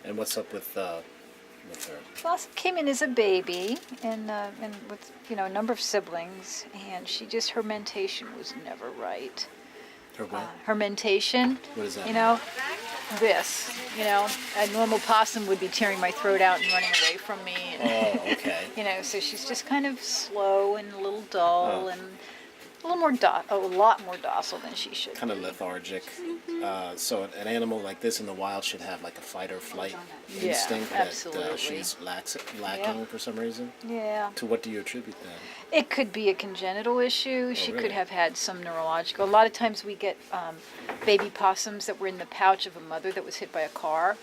And what's up with her? Blossom came in as a baby, and with a number of siblings, and her mentation was never right. Her what? Her mentation. What is that? This. A normal possum would be tearing my throat out and running away from me. And, Oh, okay. so she's just kind of slow and a little dull and a lot more docile than she should. Kind of lethargic. So an animal like this in the wild should have like a fight or flight instinct that she's lacking for some reason. Yeah. To what do you attribute that? It could be a congenital issue. She could have had some neurological. A lot of times we get baby possums that were in the pouch of a mother that was hit by a car.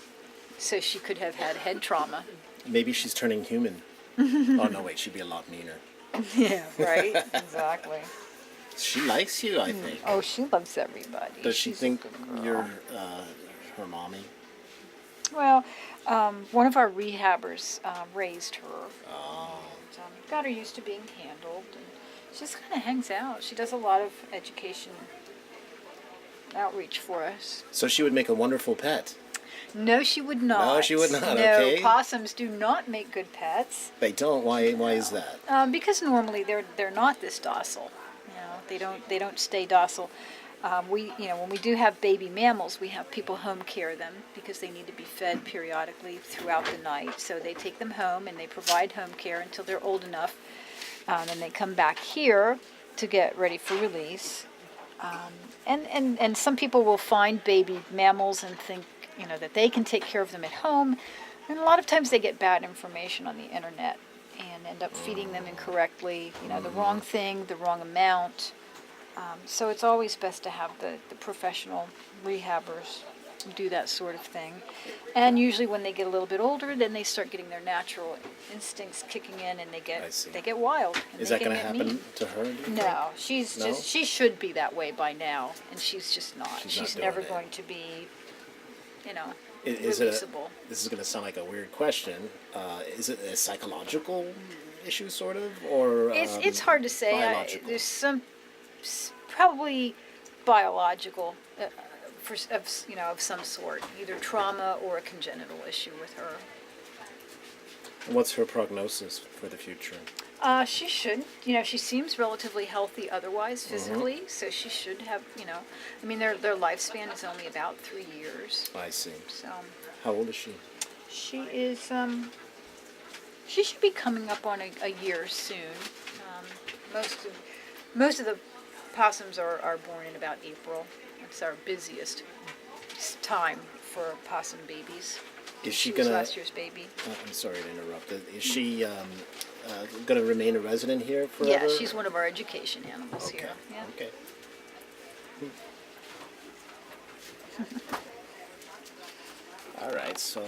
So she could have had head trauma. Maybe she's turning human. Oh, no, wait, she'd be a lot meaner. Yeah, right? Exactly. She likes you, I think. Oh, she loves everybody. Does she think you're her mommy? Well, one of our rehabbers raised her. Oh. And, got her used to being handled. And she just kind of hangs out. She does a lot of education outreach for us. So she would make a wonderful pet. No, she would not. No, she would not. No, Okay. possums do not make good pets. They don't. Why is that? Because normally they're not this docile. They don't stay docile. When we do have baby mammals, we have people home care them because they need to be fed periodically throughout the night. So they take them home and they provide home care until they're old enough. And they come back here to get ready for release. And some people will find baby mammals and think that they can take care of them at home. And a lot of times they get bad information on the internet and end up feeding them incorrectly, the wrong thing, the wrong amount. So it's always best to have the professional rehabbers do that sort of thing. And usually when they get a little bit older, then they start getting their natural instincts kicking in and they get wild. And is that going to happen to her? No, she should be that way by now, and she's just not. She's never going to be, releasable. This is going to sound like a weird question. Is it a psychological issue, sort of, or it's hard to say. Biological? There's some probably biological, of some sort, either trauma or a congenital issue with her. What's her prognosis for the future? She should. She seems relatively healthy otherwise physically, so she should have. Their lifespan is only about 3 years. I see. So. How old is she? She is. She should be coming up on a year soon. Most of the possums are born in about April. It's our busiest time for possum babies. Is she was gonna? Last year's baby. I'm sorry to interrupt. Is she going to remain a resident here forever? Yeah, she's one of our education animals here. Yeah. Okay. All right. So.